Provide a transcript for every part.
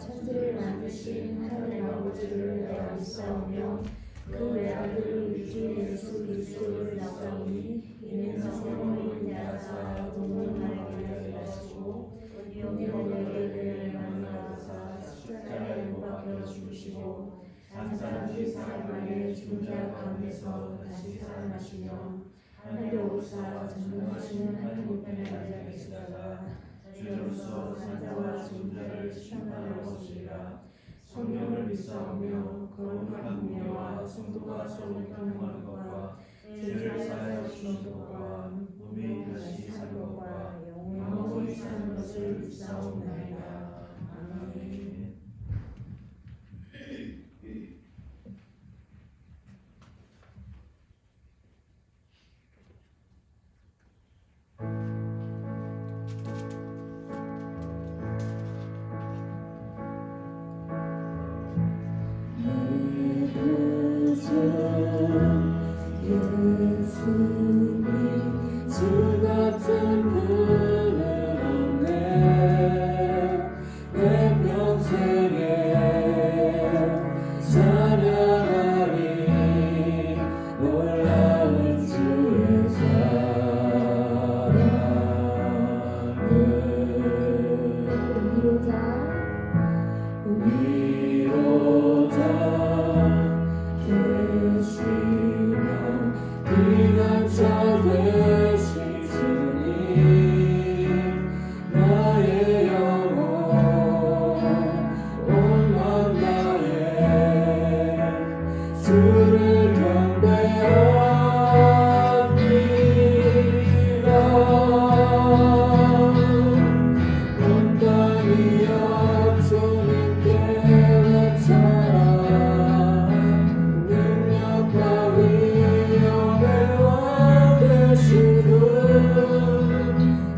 천지를 만드신 하나님 아버지를 내가 믿사오며 그 외아들 우리 주 예수 그리스도를 믿사오니 이는 성령으로 인하사 동문 나에게 일하시고 영의 너희를 만나사 십자가에 못 박혀 죽으시고 장사한 사흘 만에 죽은 자 가운데서 다시 살아나시며 하늘에 오르사 전능하신 하나님 편에 앉아 계시다가 주로서 산자와 죽은 자를 심판할 것이라. 성령을 믿사오며 거룩한 공예와 성도가 서로 교통하는 것과 죄를 사하여 주시는 것과 몸이 다시 사는 것과 영원히 사는 것을 믿사옵나이다. 아멘. 예수님 주 같은 분은 없네. 내 평생에 찬양하리 놀라운 주의 사랑을. 위로자 되시며 피난처 되신 주님 나의 영혼 온 맘 다해 주를 경배합니다. 온 땅이여 주님께 외쳐라. 능력과 위엄의 왕 되시는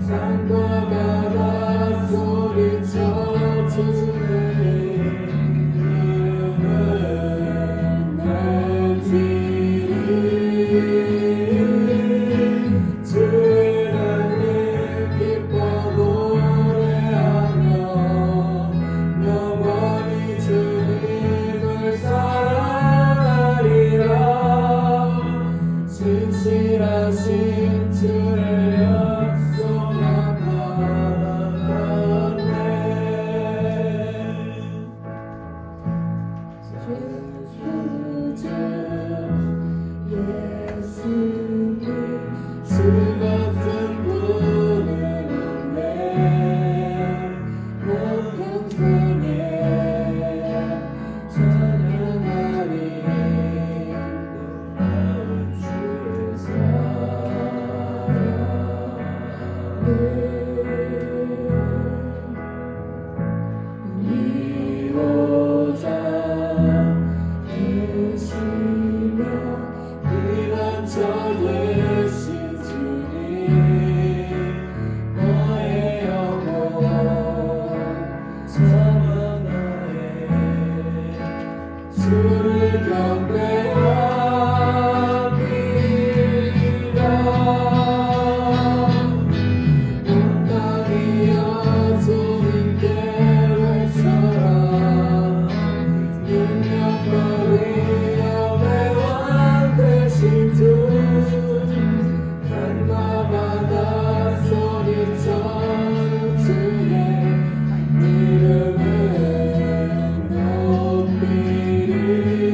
산과 바다 소리쳐 주의 이름을 높이리. 주의 하늘 기뻐 노래하며 영원히 주님을 사랑하리라. 진실하신 주의 약속만 받았네. 주 예수님 주 같은 분은 없네. 내 평생에 찬양하리 놀라운 주의 사랑을. 위로자 되시며 피난처 되신 주님 나의 영혼 찬양하네. 주를 경배합니다. 온 땅이여 주님께 외쳐라. 능력과 위엄의 왕 되신 주 산과 바다 소리쳐 주의 이름을 높이리.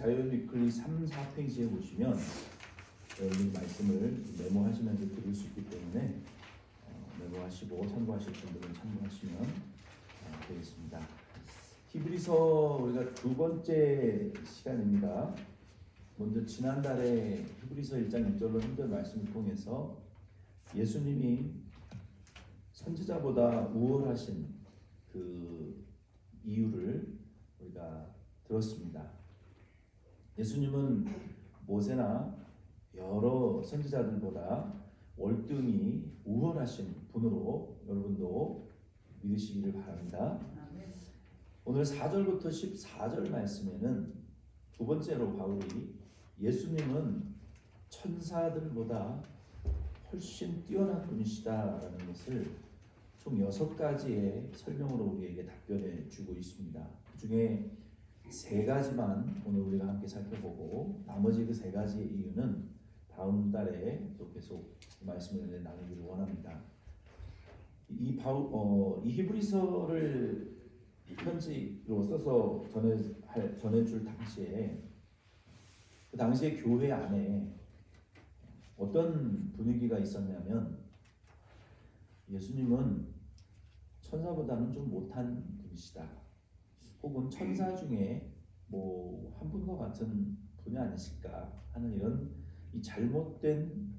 자연 위클리 3, 4페이지에 보시면 이 말씀을 메모하시면서 들을 수 있기 때문에 메모하시고 참고하실 분들은 참고하시면 되겠습니다. 히브리서 우리가 두 번째 시간입니다. 먼저 지난달에 히브리서 1장 1절로 3절 말씀을 통해서 예수님이 선지자보다 우월하신 그 이유를 우리가 들었습니다. 예수님은 모세나 여러 선지자들보다 월등히 우월하신 분으로 여러분도 믿으시기를 바랍니다. 오늘 4절부터 14절 말씀에는 두 번째로 바울이 예수님은 천사들보다 훨씬 뛰어난 분이시다라는 것을 총 6가지의 설명으로 우리에게 답변해 주고 있습니다. 그 중에 3가지만 오늘 우리가 함께 살펴보고 나머지 그 3가지의 이유는 다음 달에 또 계속 말씀을 나누기를 원합니다. 이 히브리서를 편지로 써서 전해줄 당시에 그 당시에 교회 안에 어떤 분위기가 있었냐면 예수님은 천사보다는 좀 못한 분이시다. 혹은 천사 중에 뭐 한 분과 같은 분이 아니실까 하는 이런 이 잘못된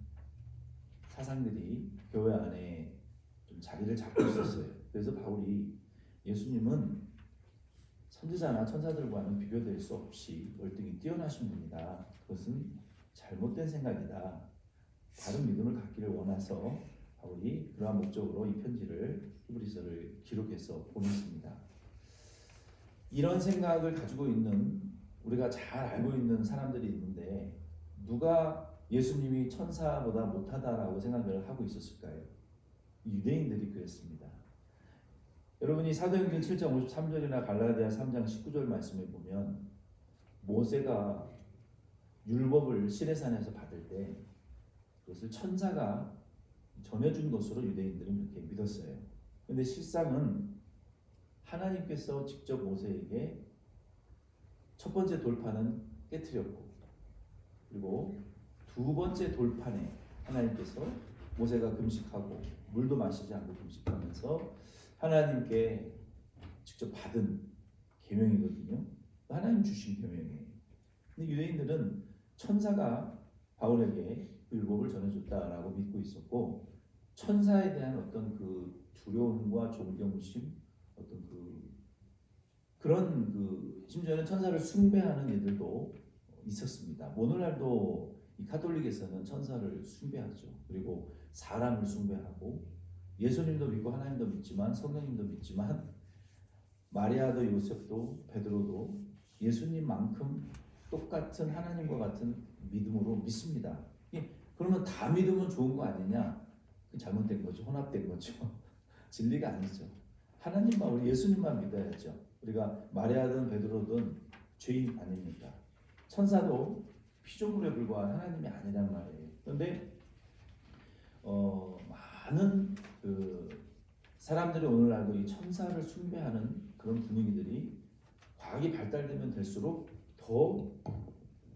사상들이 교회 안에 좀 자리를 잡고 있었어요. 그래서 바울이 예수님은 선지자나 천사들과는 비교될 수 없이 월등히 뛰어나신 분이다. 그것은 잘못된 생각이다. 다른 믿음을 갖기를 원해서 바울이 그러한 목적으로 이 편지를 히브리서를 기록해서 보냈습니다. 이런 생각을 가지고 있는 우리가 잘 알고 있는 사람들이 있는데 누가 예수님이 천사보다 못하다라고 생각을 하고 있었을까요? 유대인들이 그랬습니다. 여러분이 사도행전 7장 53절이나 갈라디아 3장 19절 말씀에 보면 모세가 율법을 시내산에서 받을 때 그것을 천사가 전해준 것으로 유대인들은 그렇게 믿었어요. 그런데 실상은 하나님께서 직접 모세에게 첫 번째 돌판은 깨트렸고 그리고 두 번째 돌판에 하나님께서 모세가 금식하고 물도 마시지 않고 금식하면서 하나님께 직접 받은 계명이거든요. 하나님 주신 계명이에요. 근데 유대인들은 천사가 바울에게 그 율법을 전해줬다라고 믿고 있었고 천사에 대한 어떤 그 두려움과 존경심 어떤 그런 심지어는 천사를 숭배하는 이들도 있었습니다. 오늘날도 이 카톨릭에서는 천사를 숭배하죠. 그리고 사람을 숭배하고 예수님도 믿고 하나님도 믿지만 성령님도 믿지만 마리아도 요셉도 베드로도 예수님만큼 똑같은 하나님과 같은 믿음으로 믿습니다. 그러면 다 믿으면 좋은 거 아니냐? 그 잘못된 거죠. 혼합된 거죠. 진리가 아니죠. 하나님만 우리 예수님만 믿어야죠. 우리가 마리아든 베드로든 죄인 아닙니까? 천사도 피조물에 불과한 하나님이 아니란 말이에요. 그런데 많은 사람들이 오늘날도 이 천사를 숭배하는 그런 분위기들이 과학이 발달되면 될수록 더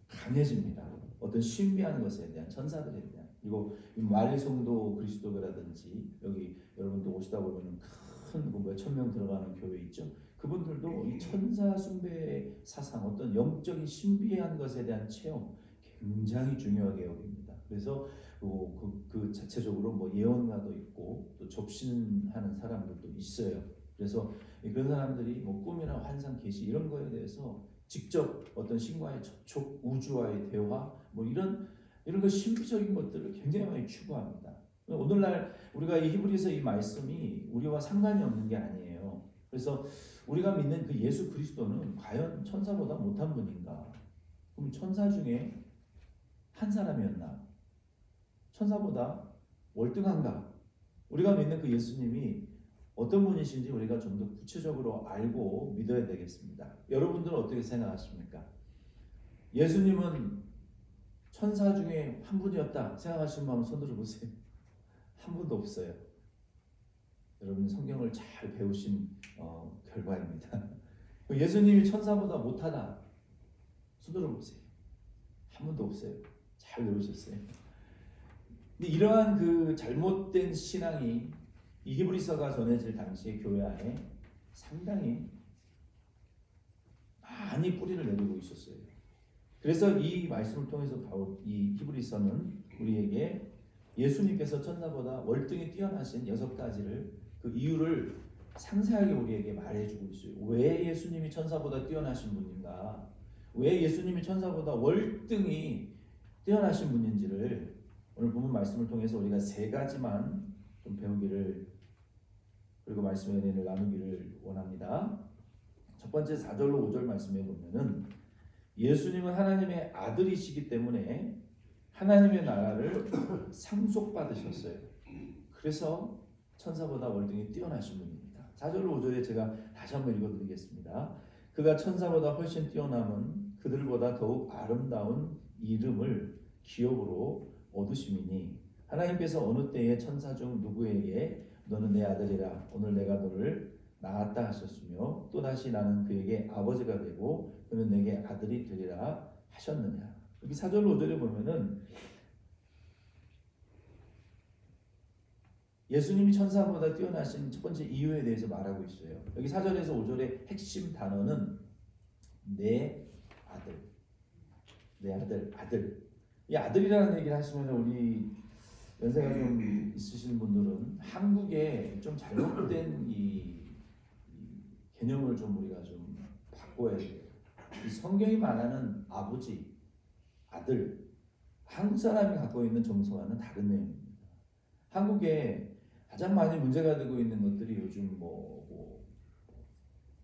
강해집니다. 어떤 신비한 것에 대한 천사들에 대한 그리고 만리성도 그리스도교라든지 여기 여러분도 오시다 보면 큰 1000명 들어가는 교회 있죠. 그분들도 이 천사 숭배 사상 어떤 영적인 신비한 것에 대한 체험 굉장히 중요하게 여깁니다. 그래서 그 자체적으로 뭐 예언가도 있고 또 접신하는 사람들도 있어요. 그래서 그런 사람들이 뭐 꿈이나 환상 계시 이런 거에 대해서 직접 어떤 신과의 접촉, 우주와의 대화 뭐 이런 거 신비적인 것들을 굉장히 많이 추구합니다. 오늘날 우리가 이 히브리서 이 말씀이 우리와 상관이 없는 게 아니에요. 그래서 우리가 믿는 그 예수 그리스도는 과연 천사보다 못한 분인가? 그럼 천사 중에 한 사람이었나? 천사보다 월등한가? 우리가 믿는 그 예수님이 어떤 분이신지 우리가 좀 더 구체적으로 알고 믿어야 되겠습니다. 여러분들은 어떻게 생각하십니까? 예수님은 천사 중에 한 분이었다 생각하시는 분 한번 손 들어보세요. 한 분도 없어요. 여러분 성경을 잘 배우신 결과입니다. 예수님이 천사보다 못하다. 손 들어보세요. 한 분도 없어요. 잘 들으셨어요. 근데 이러한 그 잘못된 신앙이 이 히브리서가 전해질 당시에 교회 안에 상당히 많이 뿌리를 내리고 있었어요. 그래서 이 말씀을 통해서 이 히브리서는 우리에게 예수님께서 천사보다 월등히 뛰어나신 6가지를 그 이유를 상세하게 우리에게 말해주고 있어요. 왜 예수님이 천사보다 뛰어나신 분인가? 왜 예수님이 천사보다 월등히 뛰어나신 분인지를 오늘 본문 말씀을 통해서 우리가 3가지만 좀 배우기를, 그리고 말씀의 은혜를 나누기를 원합니다. 첫 번째 4절로 5절 말씀에 보면은 예수님은 하나님의 아들이시기 때문에 하나님의 나라를 상속받으셨어요. 그래서 천사보다 월등히 뛰어나신 분입니다. 4절로 5절에 제가 다시 한번 읽어드리겠습니다. 그가 천사보다 훨씬 뛰어남은 그들보다 더욱 아름다운 이름을 기업으로 얻으심이니 하나님께서 어느 때에 천사 중 누구에게 너는 내 아들이라 오늘 내가 너를 낳았다 하셨으며 또다시 나는 그에게 아버지가 되고 그는 내게 아들이 되리라 하셨느냐. 여기 4절 5절에 보면은 예수님이 천사보다 뛰어나신 첫 번째 이유에 대해서 말하고 있어요. 여기 4절에서 5절의 핵심 단어는 내 아들, 내 아들. 이 아들이라는 얘기를 하시면 우리 연세가 좀 있으신 분들은 한국에 좀 잘못된 이 개념을 좀 우리가 좀 바꿔야 돼요. 이 성경이 말하는 아버지, 아들, 한국 사람이 갖고 있는 정서와는 다른 내용입니다. 한국에 가장 많이 문제가 되고 있는 것들이 요즘 뭐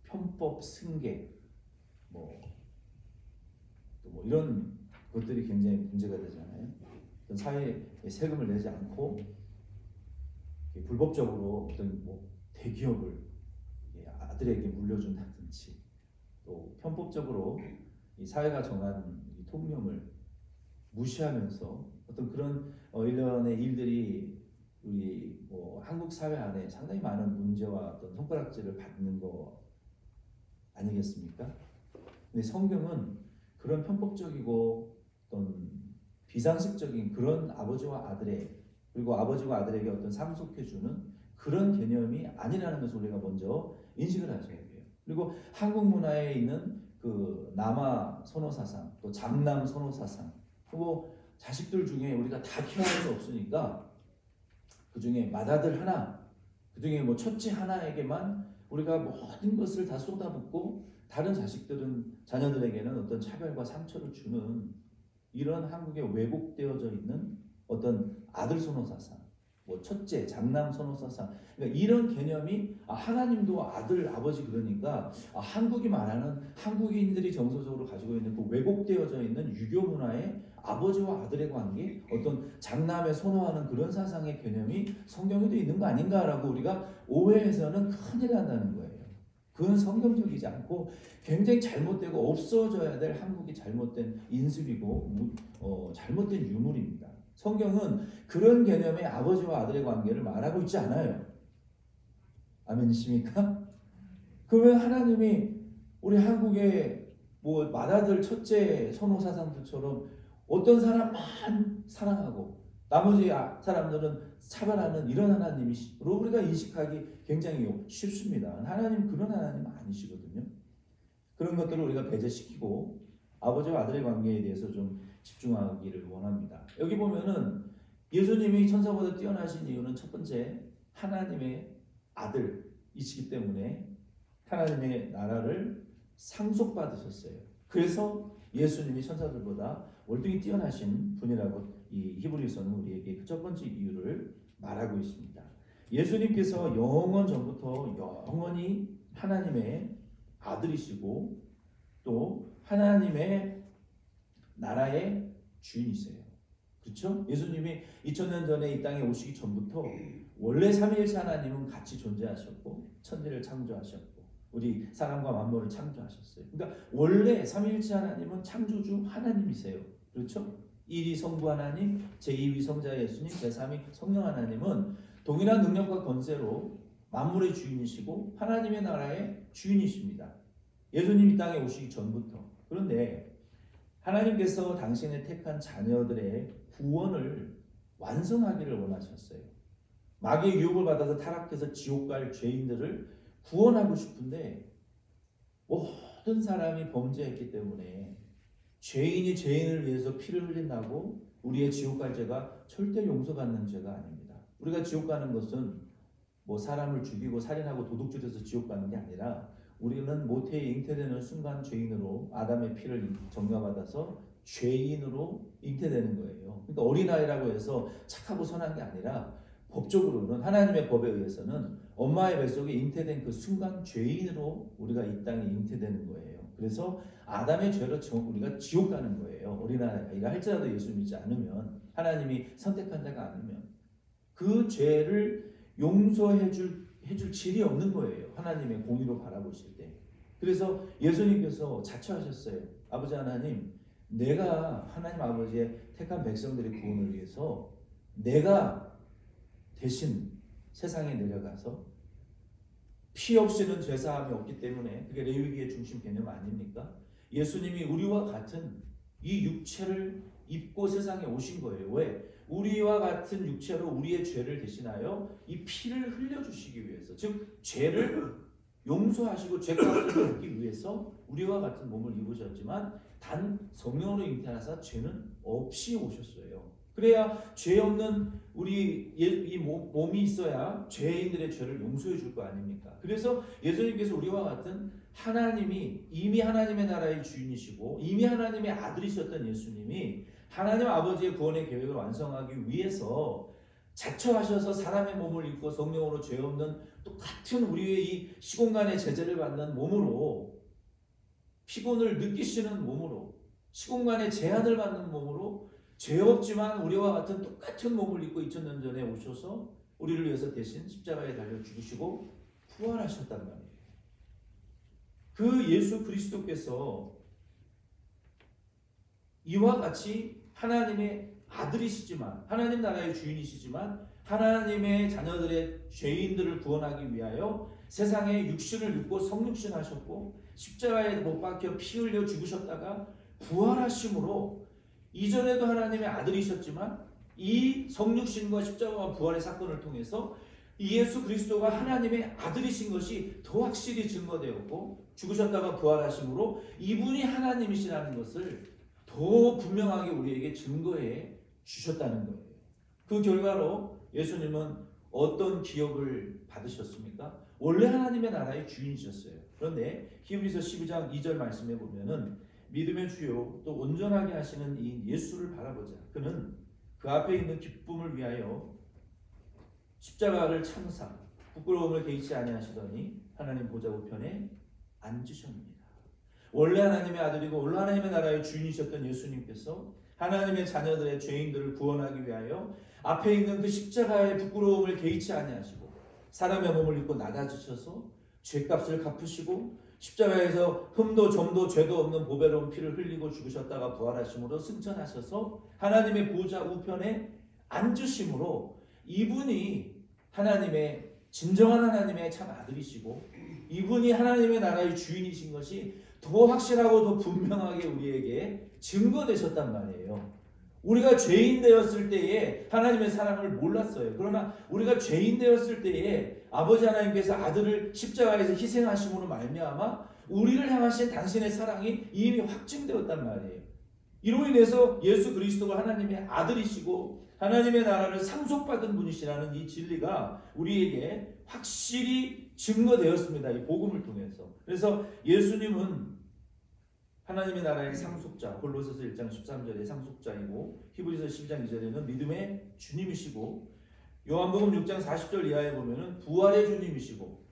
편법 승계, 뭐 이런 것들이 굉장히 문제가 되잖아요. 어떤 사회에 세금을 내지 않고 불법적으로 어떤 대기업을 아들에게 물려준다든지, 또 편법적으로 이 사회가 정한 이 통념을 무시하면서 어떤 그런 일련의 일들이 우리 한국 사회 안에 상당히 많은 문제와 어떤 손가락질을 받는 거 아니겠습니까? 근데 성경은 그런 편법적이고 어떤 비상식적인 그런 아버지와 아들의, 그리고 아버지와 아들에게 어떤 상속해주는 그런 개념이 아니라는 것을 우리가 먼저 인식을 하셔야 돼요. 그리고 한국 문화에 있는 그 남아 선호 사상, 또 장남 선호 사상, 그리고 자식들 중에 우리가 다 키워낼 수 없으니까 그 중에 맏아들 하나, 그 중에 첫째 하나에게만 우리가 모든 것을 다 쏟아붓고 다른 자녀들에게는 어떤 차별과 상처를 주는 이런 한국에 왜곡되어져 있는 어떤 아들 선호 사상, 첫째, 장남 선호 사상, 그러니까 이런 개념이 하나님도 아들, 아버지, 그러니까 한국이 말하는 한국인들이 정서적으로 가지고 있는 그 왜곡되어져 있는 유교 문화의 아버지와 아들의 관계, 어떤 장남에 선호하는 그런 사상의 개념이 성경에도 있는 거 아닌가라고 우리가 오해해서는 큰일 난다는 거예요. 그건 성경적이지 않고 굉장히 잘못되고 없어져야 될 한국이 잘못된 인습이고 잘못된 유물입니다. 성경은 그런 개념의 아버지와 아들의 관계를 말하고 있지 않아요. 아멘이십니까? 그러면 하나님이 우리 한국의 맏아들 첫째 선호 사상들처럼 어떤 사람만 사랑하고 나머지 사람들은 차별하는 이런 하나님이시로 우리가 인식하기 굉장히 쉽습니다. 하나님 그런 하나님 아니시거든요. 그런 것들을 우리가 배제시키고 아버지와 아들의 관계에 대해서 좀 집중하기를 원합니다. 여기 보면은 예수님이 천사보다 뛰어나신 이유는 첫 번째, 하나님의 아들이시기 때문에 하나님의 나라를 상속받으셨어요. 그래서 예수님이 천사들보다 월등히 뛰어나신 분이라고 이 히브리서는 우리에게 그 첫 번째 이유를 말하고 있습니다. 예수님께서 영원 전부터 영원히 하나님의 아들이시고 또 하나님의 나라의 주인이세요. 그렇죠? 예수님이 2000년 전에 이 땅에 오시기 전부터 원래 삼위일체 하나님은 같이 존재하셨고 천지를 창조하셨고 우리 사람과 만물을 창조하셨어요. 그러니까 원래 삼위일체 하나님은 창조주 하나님이세요. 그렇죠? 1위 성부 하나님, 제2위 성자 예수님, 제3위 성령 하나님은 동일한 능력과 권세로 만물의 주인이시고 하나님의 나라의 주인이십니다. 예수님 이 땅에 오시기 전부터. 그런데 하나님께서 당신의 택한 자녀들의 구원을 완성하기를 원하셨어요. 마귀의 유혹을 받아서 타락해서 지옥 갈 죄인들을 구원하고 싶은데 모든 사람이 범죄했기 때문에 죄인이 죄인을 위해서 피를 흘린다고 우리의 지옥 갈 죄가 절대 용서받는 죄가 아닙니다. 우리가 지옥 가는 것은 뭐 사람을 죽이고 살인하고 도둑질해서 지옥 가는 게 아니라 우리는 모태에 잉태되는 순간 죄인으로 아담의 피를 정화받아서 죄인으로 잉태되는 거예요. 그러니까 어린아이라고 해서 착하고 선한 게 아니라 법적으로는 하나님의 법에 의해서는 엄마의 뱃속에 잉태된 그 순간 죄인으로 우리가 이 땅에 잉태되는 거예요. 그래서 아담의 죄로 우리가 지옥 가는 거예요. 어린아이가 할지라도 예수 믿지 않으면, 하나님이 선택한 자가 아니면 그 죄를 용서해 줄 질이 없는 거예요. 하나님의 공의로 바라보실 때. 그래서 예수님께서 자처하셨어요. 아버지 하나님, 내가 하나님 아버지의 택한 백성들의 구원을 위해서 내가 대신 세상에 내려가서 피 없이는 죄사함이 없기 때문에, 그게 레위기의 중심 개념 아닙니까? 예수님이 우리와 같은 이 육체를 입고 세상에 오신 거예요. 왜? 우리와 같은 육체로 우리의 죄를 대신하여 이 피를 흘려주시기 위해서, 즉 죄를 용서하시고 죄값을 받기 위해서 우리와 같은 몸을 입으셨지만 단 성령으로 잉태하사 죄는 없이 오셨어요. 그래야 죄 없는 우리 이 몸이 있어야 죄인들의 죄를 용서해 줄 거 아닙니까? 그래서 예수님께서 우리와 같은 하나님이 이미 하나님의 나라의 주인이시고 이미 하나님의 아들이셨던 예수님이 하나님 아버지의 구원의 계획을 완성하기 위해서 자처하셔서 사람의 몸을 입고 성령으로 죄 없는 똑같은 우리의 이 시공간의 제재를 받는 몸으로, 피곤을 느끼시는 몸으로, 시공간의 제한을 받는 몸으로, 죄 없지만 우리와 같은 똑같은 몸을 입고 2000년 전에 오셔서 우리를 위해서 대신 십자가에 달려 죽으시고 부활하셨단 말이에요. 그 예수 그리스도께서 이와 같이 하나님의 아들이시지만, 하나님 나라의 주인이시지만 하나님의 자녀들의 죄인들을 구원하기 위하여 세상에 육신을 입고 성육신 하셨고 십자가에 못 박혀 피 흘려 죽으셨다가 부활하심으로, 이전에도 하나님의 아들이셨지만 이 성육신과 십자가와 부활의 사건을 통해서 예수 그리스도가 하나님의 아들이신 것이 더 확실히 증거되었고, 죽으셨다가 부활하심으로 이분이 하나님이시라는 것을 더 분명하게 우리에게 증거해 주셨다는 거예요. 그 결과로 예수님은 어떤 기업을 받으셨습니까? 원래 하나님의 나라의 주인이셨어요. 그런데 히브리서 12장 2절 말씀에 보면은 믿음의 주요 또 온전하게 하시는 이 예수를 바라보자. 그는 그 앞에 있는 기쁨을 위하여 십자가를 참사 부끄러움을 개의치 아니하시더니 하나님 보좌 우편에 앉으셨느니라. 원래 하나님의 아들이고 원래 하나님의 나라의 주인이셨던 예수님께서 하나님의 자녀들의 죄인들을 구원하기 위하여 앞에 있는 그 십자가의 부끄러움을 개의치 아니하시고 사람의 몸을 입고 낮아지셔서 죄값을 갚으시고 십자가에서 흠도 점도 죄도 없는 보배로운 피를 흘리고 죽으셨다가 부활하심으로 승천하셔서 하나님의 보좌 우편에 앉으심으로 이분이 하나님의 진정한 하나님의 참 아들이시고 이분이 하나님의 나라의 주인이신 것이 더 확실하고 더 분명하게 우리에게 증거되셨단 말이에요. 우리가 죄인 되었을 때에 하나님의 사랑을 몰랐어요. 그러나 우리가 죄인 되었을 때에 아버지 하나님께서 아들을 십자가에서 희생하심으로 말미암아 우리를 향하신 당신의 사랑이 이미 확증되었단 말이에요. 이로 인해서 예수 그리스도가 하나님의 아들이시고 하나님의 나라를 상속받은 분이시라는 이 진리가 우리에게 확실히 증거되었습니다. 이 복음을 통해서. 그래서 예수님은 하나님의 나라의 상속자, 골로새서 1장 13절의 상속자이고 히브리서 12장 2절에는 믿음의 주님이시고 요한복음 6장 40절 이하에 보면은 부활의 주님이시고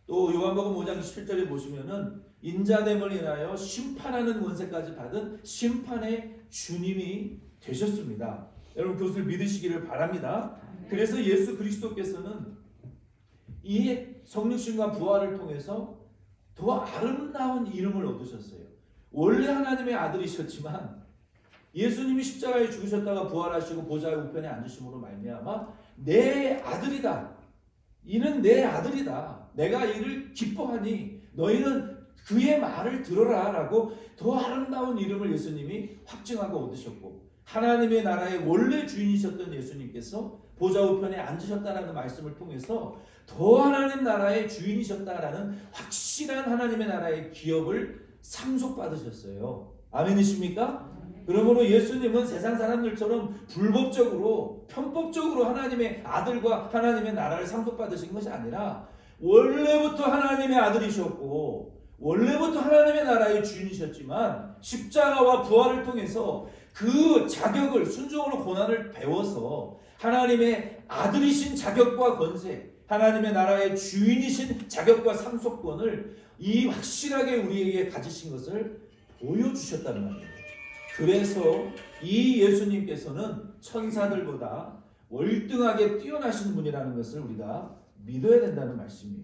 또 요한복음 5장 17절에 보시면은 인자됨을 인하여 심판하는 권세까지 받은 심판의 주님이 되셨습니다. 여러분 그것을 믿으시기를 바랍니다. 그래서 예수 그리스도께서는 이 성육신과 부활을 통해서 더 아름다운 이름을 얻으셨어요. 원래 하나님의 아들이셨지만 예수님이 십자가에 죽으셨다가 부활하시고 보좌의 우편에 앉으심으로 말미암아 내 아들이다. 이는 내 아들이다. 내가 이를 기뻐하니 너희는 그의 말을 들어라라고 더 아름다운 이름을 예수님이 확증하고 얻으셨고, 하나님의 나라의 원래 주인이셨던 예수님께서 보좌 우편에 앉으셨다라는 말씀을 통해서 더 하나님 나라의 주인이셨다라는 확실한 하나님의 나라의 기업을 상속받으셨어요. 아멘이십니까? 그러므로 예수님은 세상 사람들처럼 불법적으로 편법적으로 하나님의 아들과 하나님의 나라를 상속받으신 것이 아니라 원래부터 하나님의 아들이셨고 원래부터 하나님의 나라의 주인이셨지만 십자가와 부활을 통해서 그 자격을 순종으로 고난을 배워서 하나님의 아들이신 자격과 권세, 하나님의 나라의 주인이신 자격과 상속권을 이 확실하게 우리에게 가지신 것을 보여주셨다는 말이에요. 그래서 이 예수님께서는 천사들보다 월등하게 뛰어나신 분이라는 것을 우리가 믿어야 된다는 말씀이에요.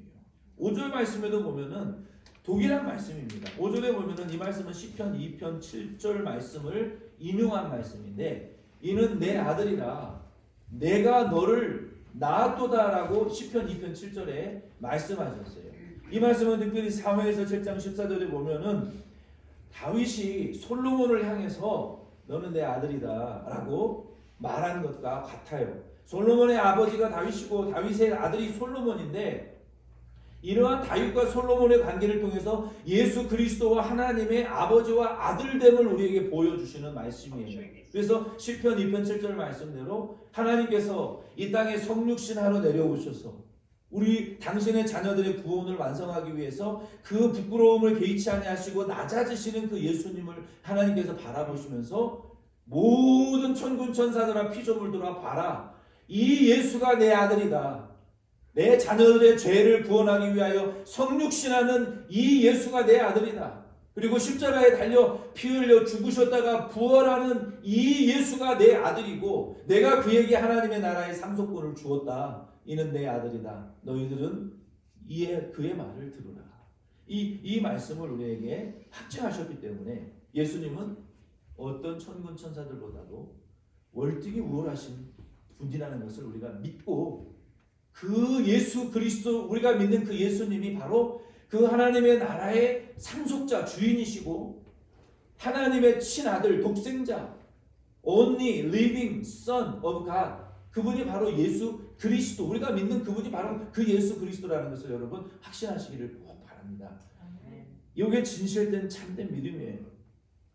5절 말씀에도 보면은 동일한 말씀입니다. 5절에 보면은 이 말씀은 시편 2편 7절 말씀을 인용한 말씀인데, 이는 내 아들이라 내가 너를 낳았도다라고 시편 2편 7절에 말씀하셨어요. 이 말씀은 특별히 사무엘서 7장 14절에 보면은 다윗이 솔로몬을 향해서 너는 내 아들이다 라고 말한 것과 같아요. 솔로몬의 아버지가 다윗이고 다윗의 아들이 솔로몬인데, 이러한 다윗과 솔로몬의 관계를 통해서 예수 그리스도와 하나님의 아버지와 아들됨을 우리에게 보여주시는 말씀이에요. 그래서 시편 2편 7절 말씀대로 하나님께서 이 땅에 성육신하러 내려오셔서 우리 당신의 자녀들의 구원을 완성하기 위해서 그 부끄러움을 개의치 아니하시고 낮아지시는 그 예수님을 하나님께서 바라보시면서 모든 천군 천사들아 피조물들아 봐라, 이 예수가 내 아들이다, 내 자녀들의 죄를 구원하기 위하여 성육신하는 이 예수가 내 아들이다, 그리고 십자가에 달려 피 흘려 죽으셨다가 부활하는 이 예수가 내 아들이고 내가 그에게 하나님의 나라의 상속권을 주었다, 이는 내 아들이다, 너희들은 그의 말을 들으라. 이 말씀을 우리에게 확증하셨기 때문에 예수님은 어떤 천군 천사들보다도 월등히 우월하신 분이라는 것을 우리가 믿고, 그 예수 그리스도, 우리가 믿는 그 예수님이 바로 그 하나님의 나라의 상속자, 주인이시고 하나님의 친아들, 독생자, only living son of God, 그분이 바로 예수 그리스도, 우리가 믿는 그분이 바로 그 예수 그리스도라는 것을 여러분 확신하시기를 꼭 바랍니다. 이게 진실된 참된 믿음이에요.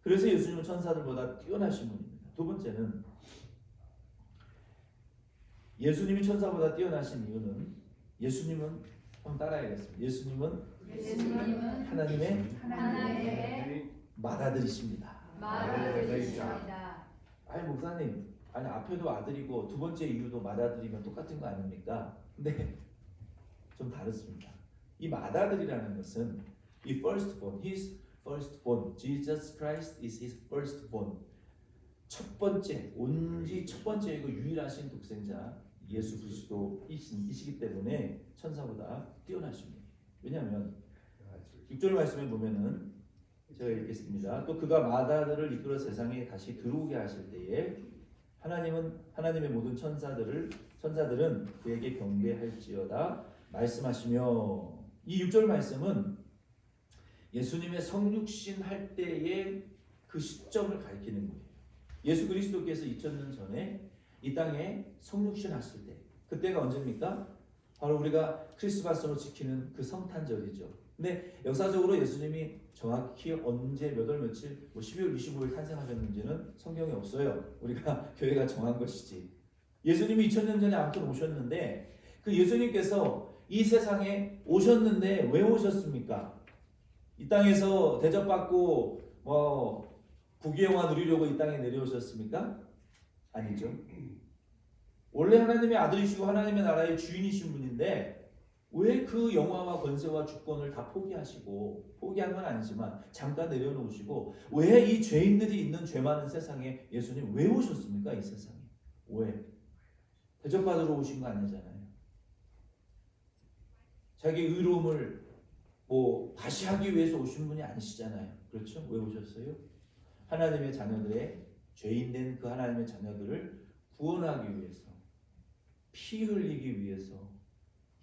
그래서 예수님은 천사들보다 뛰어나신 분입니다. 두 번째는 예수님이 천사보다 뛰어나신 이유는, 예수님은 한번 따라해야겠습니다. 예수님은 하나님의 맏아들이십니다. 아니 목사님, 아니 앞에도 아들이고 두 번째 이유도 맏아들이면 똑같은 거 아닙니까? 근데 좀 다릅니다. 이 맏아들이라는 것은 이 firstborn, his firstborn, Jesus Christ is his firstborn, 첫 번째, 온지 첫 번째이고 유일하신 독생자 예수 그리스도이시기 때문에 천사보다 뛰어나십니다. 왜냐하면 6절 말씀에 보면은 제가 읽겠습니다. 또 그가 맏아들을 이끌어 세상에 다시 들어오게 하실 때에 하나님의 모든 천사들은 그에게 경배할지어다 말씀하시며, 이 6절 말씀은 예수님의 성육신 할 때의 그 시점을 가리키는 거예요. 예수 그리스도께서 2000년 전에 이 땅에 성육신 하실 때, 그때가 언제입니까? 바로 우리가 크리스마스로 지키는 그 성탄절이죠. 근데 역사적으로 예수님이 정확히 언제 몇 월 며칠 12월 25일 탄생하셨는지는 성경에 없어요. 우리가 교회가 정한 것이지. 예수님이 2000년 전에 아무튼 오셨는데, 그 예수님께서 이 세상에 오셨는데 왜 오셨습니까? 이 땅에서 대접받고 부귀영화 누리려고 이 땅에 내려오셨습니까? 아니죠. 원래 하나님의 아들이시고 하나님의 나라의 주인이신 분인데 왜 그 영화와 권세와 주권을 다 포기하시고, 포기한 건 아니지만 잠깐 내려놓으시고, 왜 이 죄인들이 있는 죄 많은 세상에 예수님 왜 오셨습니까? 이 세상에 왜? 대접받으러 오신 거 아니잖아요. 자기 의로움을 과시하기 위해서 오신 분이 아니시잖아요. 그렇죠? 왜 오셨어요? 하나님의 자녀들의, 죄인된 그 하나님의 자녀들을 구원하기 위해서, 피 흘리기 위해서,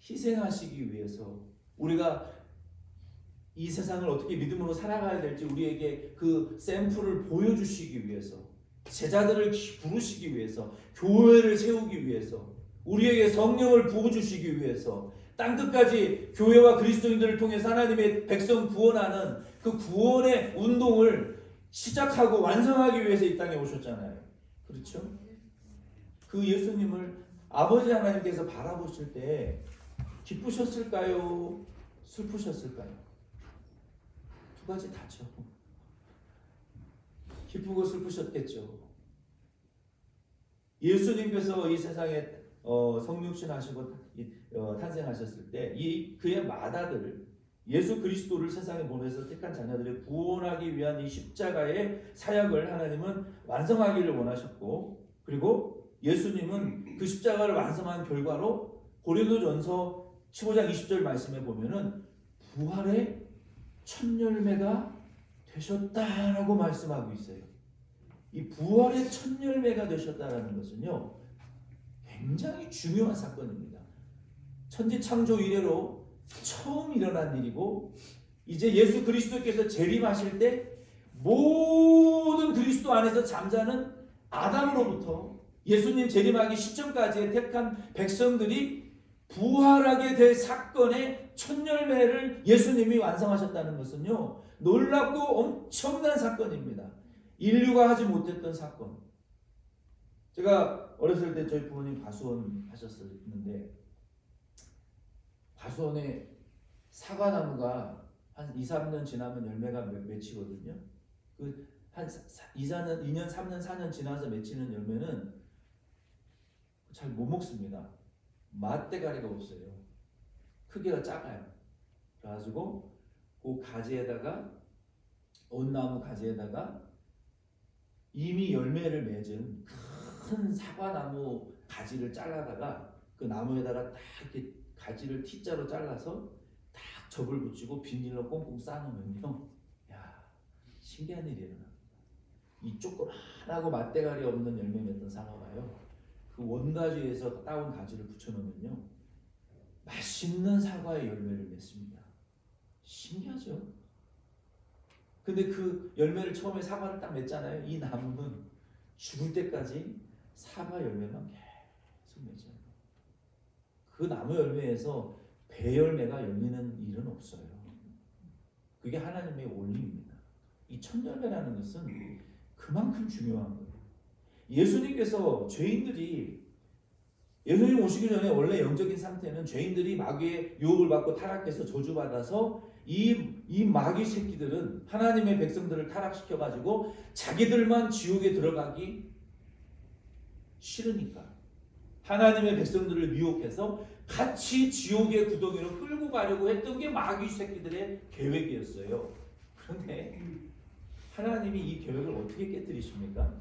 희생하시기 위해서, 우리가 이 세상을 어떻게 믿음으로 살아가야 될지 우리에게 그 샘플을 보여주시기 위해서, 제자들을 부르시기 위해서, 교회를 세우기 위해서, 우리에게 성령을 부어주시기 위해서, 땅끝까지 교회와 그리스도인들을 통해서 하나님의 백성 구원하는 그 구원의 운동을 시작하고 완성하기 위해서 이 땅에 오셨잖아요. 그렇죠? 그 예수님을 아버지 하나님께서 바라보실 때 기쁘셨을까요? 슬프셨을까요? 두 가지 다죠. 기쁘고 슬프셨겠죠. 예수님께서 이 세상에 성육신하시고 탄생하셨을 때 이 그의 맏아들 예수 그리스도를 세상에 보내서 택한 자녀들을 구원하기 위한 이 십자가의 사역을 하나님은 완성하기를 원하셨고, 그리고 예수님은 그 십자가를 완성한 결과로 고린도전서 15장 20절 말씀에 보면은 부활의 첫 열매가 되셨다라고 말씀하고 있어요. 이 부활의 첫 열매가 되셨다라는 것은요, 굉장히 중요한 사건입니다. 천지 창조 이래로 처음 일어난 일이고, 이제 예수 그리스도께서 재림하실 때 모든 그리스도 안에서 잠자는 아담으로부터 예수님 재림하기 시점까지의 택한 백성들이 부활하게 될 사건의 첫 열매를 예수님이 완성하셨다는 것은요, 놀랍고 엄청난 사건입니다. 인류가 하지 못했던 사건. 제가 어렸을 때 저희 부모님 과수원 하셨었는데, 과수원에 사과나무가 한 2, 3년 지나면 열매가 맺히거든요. 그 한 2년, 3년, 4년 지나서 맺히는 열매는 잘 못 먹습니다. 맛대가리가 없어요. 크기가 작아요. 그래가지고 그 가지에다가, 온나무 가지에다가 이미 열매를 맺은 큰 사과나무 가지를 잘라다가 그 나무에다가 딱 이렇게 가지를 T자로 잘라서 딱 접을 붙이고 비닐로 꽁꽁 싸놓으면요, 야, 신기한 일이 일어납니다. 이 조그만하고 맛대가리 없는 열매 맺던 사과가요, 그 원가지에서 따온 가지를 붙여놓으면요, 맛있는 사과의 열매를 맺습니다. 신기하죠? 근데 그 열매를 처음에 사과를 딱 맺잖아요. 이 나무는 죽을 때까지 사과 열매만 계속 맺어요. 그 나무 열매에서 배 열매가 열리는 일은 없어요. 그게 하나님의 원리입니다. 이 첫 열매라는 것은 그만큼 중요한 거예요. 예수님께서 예수님 오시기 전에 원래 영적인 상태는 죄인들이 마귀의 유혹을 받고 타락해서 저주받아서 이 마귀 새끼들은 하나님의 백성들을 타락시켜가지고 자기들만 지옥에 들어가기 싫으니까 하나님의 백성들을 미혹해서 같이 지옥의 구덩이로 끌고 가려고 했던 게 마귀 새끼들의 계획이었어요. 그런데 하나님이 이 계획을 어떻게 깨뜨리십니까?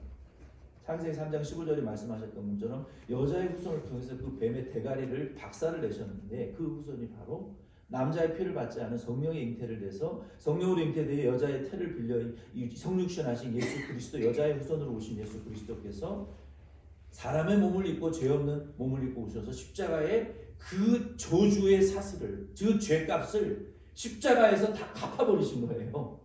창세기 3장 15절에 말씀하셨던 것처럼 여자의 후손을 통해서 그 뱀의 대가리를 박살을 내셨는데, 그 후손이 바로 남자의 피를 받지 않은 성령의 잉태를 내서 성령으로 잉태되어 여자의 태를 빌려 성육신하신 예수 그리스도, 여자의 후손으로 오신 예수 그리스도께서 사람의 몸을 입고 죄 없는 몸을 입고 오셔서 십자가에 그 저주의 사슬을, 그 죄값을 십자가에서 다 갚아버리신 거예요.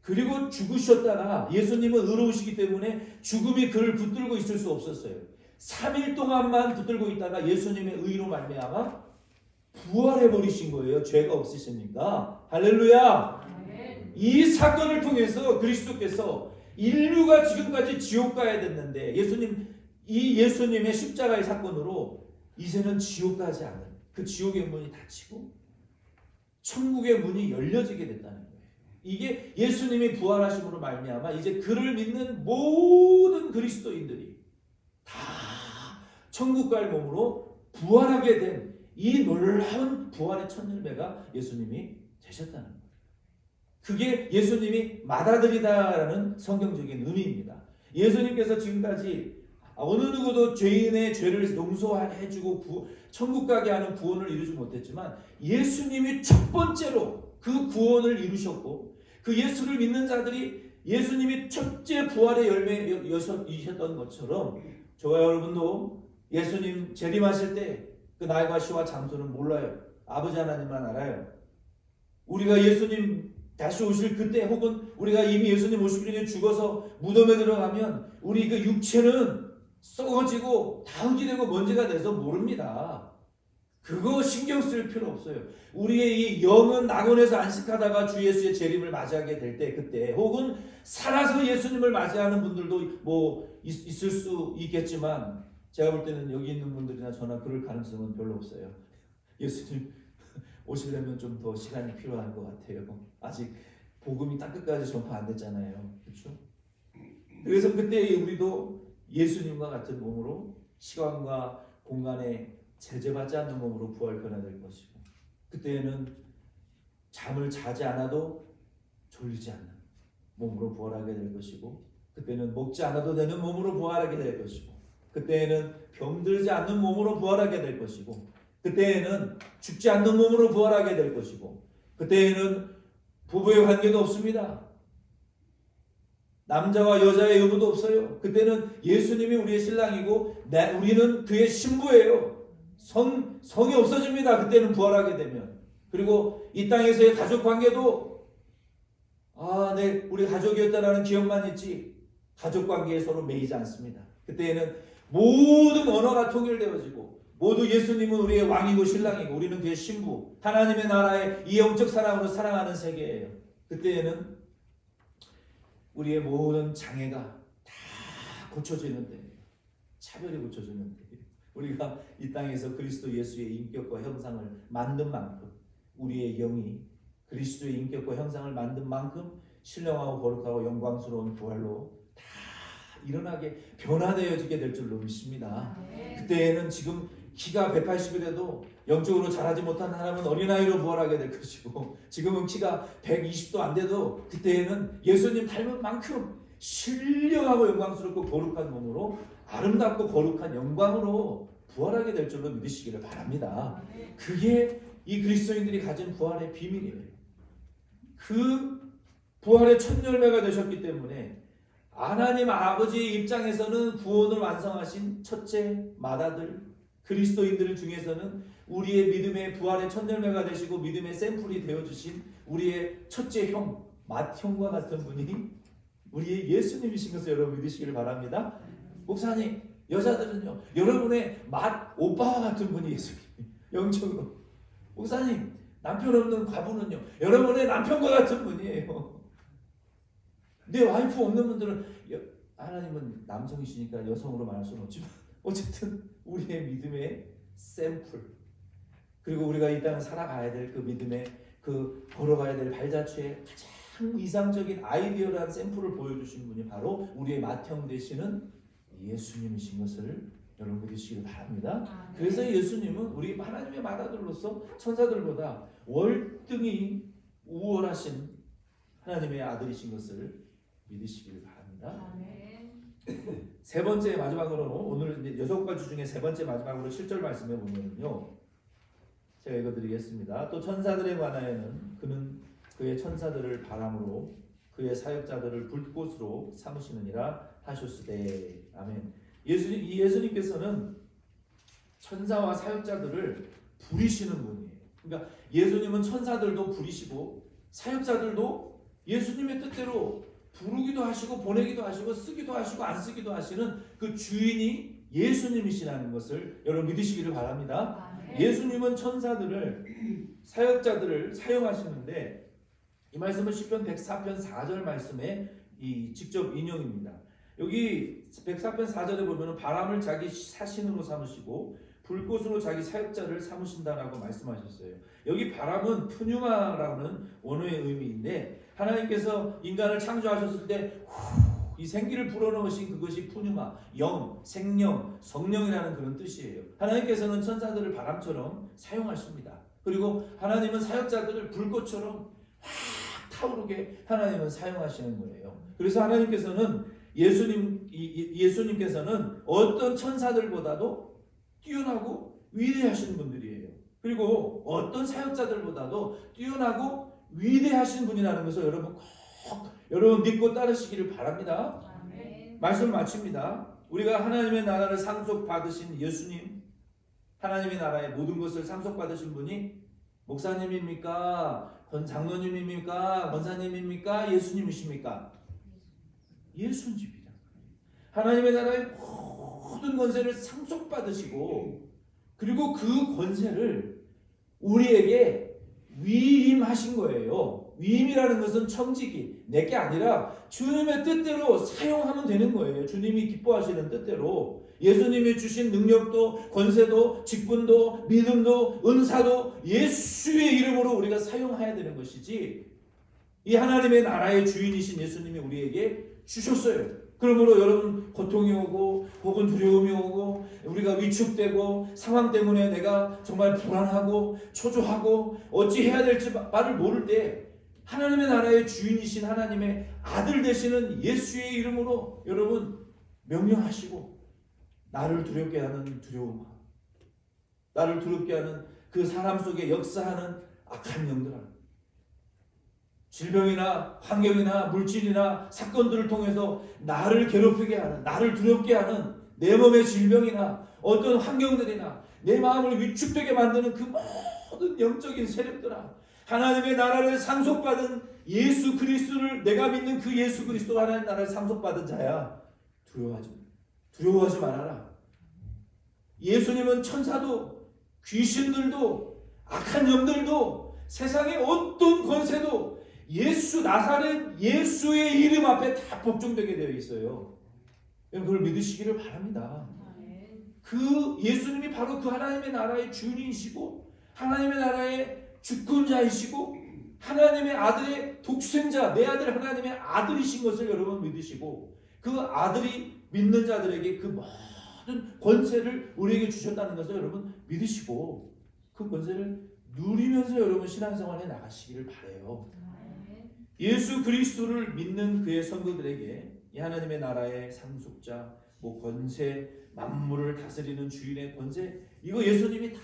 그리고 죽으셨다가 예수님은 의로우시기 때문에 죽음이 그를 붙들고 있을 수 없었어요. 3일 동안만 붙들고 있다가 예수님의 의로 말미암아 부활해버리신 거예요. 죄가 없으십니까? 할렐루야! 이 사건을 통해서 그리스도께서 인류가 지금까지 지옥 가야 됐는데, 이 예수님의 십자가의 사건으로 이제는 지옥 가지 않은 그 지옥의 문이 닫히고 천국의 문이 열려지게 됐다는 거예요. 이게 예수님이 부활하심으로 말미암아 이제 그를 믿는 모든 그리스도인들이 다 천국 갈 몸으로 부활하게 된 이 놀라운 부활의 첫 열매가 예수님이 되셨다는 거예요. 그게 예수님이 맏아들이다라는 성경적인 의미입니다. 예수님께서 지금까지 어느 누구도 죄인의 죄를 용서해주고 천국 가게 하는 구원을 이루지 못했지만, 예수님이 첫 번째로 그 구원을 이루셨고, 그 예수를 믿는 자들이 예수님이 첫째 부활의 열매이셨던 것처럼 저와 여러분도 예수님 재림하실 때 그 날과 시와 장소는 몰라요. 아버지 하나님만 알아요. 우리가 예수님 다시 오실 그때 혹은 우리가 이미 예수님 오시기 전에 죽어서 무덤에 들어가면 우리 그 육체는 썩어지고 다 흙이 되고 먼지가 돼서 모릅니다. 그거 신경 쓸 필요 없어요. 우리의 이 영은 낙원에서 안식하다가 주 예수의 재림을 맞이하게 될 때 그때 혹은 살아서 예수님을 맞이하는 분들도 뭐 있을 수 있겠지만 제가 볼 때는 여기 있는 분들이나 저나 그럴 가능성은 별로 없어요. 예수님 오시려면 좀 더 시간이 필요한 것 같아요. 아직 복음이 딱 끝까지 전파 안 됐잖아요. 그렇죠? 그래서 그때 우리도 예수님과 같은 몸으로 시간과 공간에 제재받지 않는 몸으로 부활 변화될 것이고 그때에는 잠을 자지 않아도 졸리지 않는 몸으로 부활하게 될 것이고 그때는 먹지 않아도 되는 몸으로 부활하게 될 것이고 그때에는 병들지 않는 몸으로 부활하게 될 것이고 그때에는 죽지 않는 몸으로 부활하게 될 것이고 그때에는 부부의 관계도 없습니다. 남자와 여자의 의무도 없어요. 그때는 예수님이 우리의 신랑이고 우리는 그의 신부예요. 성이 없어집니다. 그때는 부활하게 되면. 그리고 이 땅에서의 가족 관계도 우리 가족이었다라는 기억만 있지 가족 관계에 서로 매이지 않습니다. 그때에는 모든 언어가 통일되어지고 모두 예수님은 우리의 왕이고 신랑이고 우리는 그의 신부 하나님의 나라의 이 영적 사랑으로 사랑하는 세계예요. 그때에는 우리의 모든 장애가 다 고쳐지는 때예요. 차별이 고쳐지는 때예요. 우리가 이 땅에서 그리스도 예수의 인격과 형상을 만든 만큼 우리의 영이 그리스도의 인격과 형상을 만든 만큼 신령하고 거룩하고 영광스러운 부활로 다 일어나게 변화되어지게 될 줄로 믿습니다. 그때에는 지금 키가 180이 돼도 영적으로 자라지 못한 사람은 어린아이로 부활하게 될 것이고 지금은 키가 120도 안 돼도 그때에는 예수님 닮은 만큼 신령하고 영광스럽고 거룩한 몸으로 아름답고 거룩한 영광으로 부활하게 될 줄로 믿으시기를 바랍니다. 그게 이 그리스도인들이 가진 부활의 비밀이에요. 그 부활의 첫 열매가 되셨기 때문에 하나님 아버지의 입장에서는 구원을 완성하신 첫째 맏아들 그리스도인들 중에서는 우리의 믿음의 부활의 첫 열매가 되시고 믿음의 샘플이 되어주신 우리의 첫째 형 맏형과 같은 분이 우리의 예수님이신 것을 여러분 믿으시기를 바랍니다. 목사님 여자들은요 여러분의 맏오빠와 같은 분이 예수님 영적으로 목사님 남편 없는 과부는요 여러분의 남편과 같은 분이에요. 내 와이프 없는 분들은 하나님은 남성이시니까 여성으로 말할 수는 없지만 어쨌든 우리의 믿음의 샘플 그리고 우리가 이 땅을 살아가야 될 그 믿음의 그 걸어가야 될 발자취의 가장 이상적인 아이디어라는 샘플을 보여주신 분이 바로 우리의 맏형 되시는 예수님이신 것을 여러분 믿으시길 바랍니다. 그래서 예수님은 우리 하나님의 맏아들로서 천사들보다 월등히 우월하신 하나님의 아들이신 것을 믿으시길 바랍니다. 세 번째 마지막으로 오늘 이제 6가지 중에 세 번째 마지막으로 7절 말씀에 보면요. 제가 읽어드리겠습니다. 또 천사들에 관하여는 그는 그의 천사들을 바람으로 그의 사역자들을 불꽃으로 삼으시느니라 하셨으되 아멘. 예수님께서는 천사와 사역자들을 부리시는 분이에요. 그러니까 예수님은 천사들도 부리시고 사역자들도 예수님의 뜻대로 부르기도 하시고 보내기도 하시고 쓰기도 하시고 안 쓰기도 하시는 그 주인이 예수님이시라는 것을 여러분 믿으시기를 바랍니다. 예수님은 천사들을 사역자들을 사용하시는데 이 말씀은 시편 104편 4절 말씀에 이 직접 인용입니다. 여기 104편 4절에 보면 바람을 자기 사신으로 삼으시고 불꽃으로 자기 사역자를 삼으신다라고 말씀하셨어요. 여기 바람은 푸뉴마라는 원어의 의미인데 하나님께서 인간을 창조하셨을 때 이 생기를 불어넣으신 그것이 푸뉴마, 영, 생명, 성령이라는 그런 뜻이에요. 하나님께서는 천사들을 바람처럼 사용하십니다. 그리고 하나님은 사역자들을 불꽃처럼 확 타오르게 하나님은 사용하시는 거예요. 그래서 하나님께서는 예수님께서는 어떤 천사들보다도 뛰어나고 위대하신 분들이에요. 그리고 어떤 사역자들보다도 뛰어나고 위대하신 분이라는 것을 여러분 믿고 따르시기를 바랍니다. 말씀을 마칩니다. 우리가 하나님의 나라를 상속받으신 예수님, 하나님의 나라의 모든 것을 상속받으신 분이 목사님입니까? 장로님입니까? 권사님입니까? 예수님이십니까? 예수님입니다. 하나님의 나라의 모든 권세를 상속받으시고 그리고 그 권세를 우리에게 위임하신 거예요. 위임이라는 것은 청지기, 내게 아니라 주님의 뜻대로 사용하면 되는 거예요. 주님이 기뻐하시는 뜻대로 예수님이 주신 능력도 권세도 직분도 믿음도 은사도 예수의 이름으로 우리가 사용해야 되는 것이지, 이 하나님의 나라의 주인이신 예수님이 우리에게 주셨어요. 그러므로 여러분 고통이 오고 혹은 두려움이 오고 우리가 위축되고 상황 때문에 내가 정말 불안하고 초조하고 어찌 해야 될지 말을 모를 때 하나님의 나라의 주인이신 하나님의 아들 되시는 예수의 이름으로 여러분 명령하시고, 나를 두렵게 하는 두려움, 나를 두렵게 하는 그 사람 속에 역사하는 악한 영들아, 질병이나 환경이나 물질이나 사건들을 통해서 나를 괴롭히게 하는, 나를 두렵게 하는 내 몸의 질병이나 어떤 환경들이나 내 마음을 위축되게 만드는 그 모든 영적인 세력들아, 하나님의 나라를 상속받은 예수 그리스도를, 내가 믿는 그 예수 그리스도 하나님의 나라를 상속받은 자야, 두려워하지 말아라. 예수님은 천사도 귀신들도 악한 영들도 세상의 어떤 권세도 예수 나사렛 예수의 이름 앞에 다 복종되게 되어 있어요. 그걸 믿으시기를 바랍니다. 그 예수님이 바로 그 하나님의 나라의 주인이시고 하나님의 나라의 주권자이시고 하나님의 아들의 독생자, 내 아들 하나님의 아들이신 것을 여러분 믿으시고, 그 아들이 믿는 자들에게 그 모든 권세를 우리에게 주셨다는 것을 여러분 믿으시고 그 권세를 누리면서 여러분 신앙생활에 나가시기를 바라요. 예수 그리스도를 믿는 그의 성도들에게 이 하나님의 나라의 상속자, 권세, 만물을 다스리는 주인의 권세, 이거 예수님이 다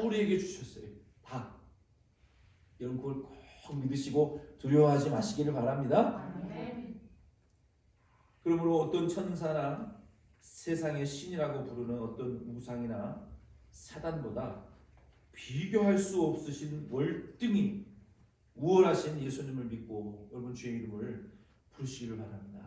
우리에게 주셨어요. 다. 여러분 그걸 꼭 믿으시고 두려워하지 마시기를 바랍니다. 그러므로 어떤 천사나 세상의 신이라고 부르는 어떤 우상이나 사단보다 비교할 수 없으신 월등히 우월하신 예수님을 믿고 여러분 주의 이름을 부르시기를 바랍니다.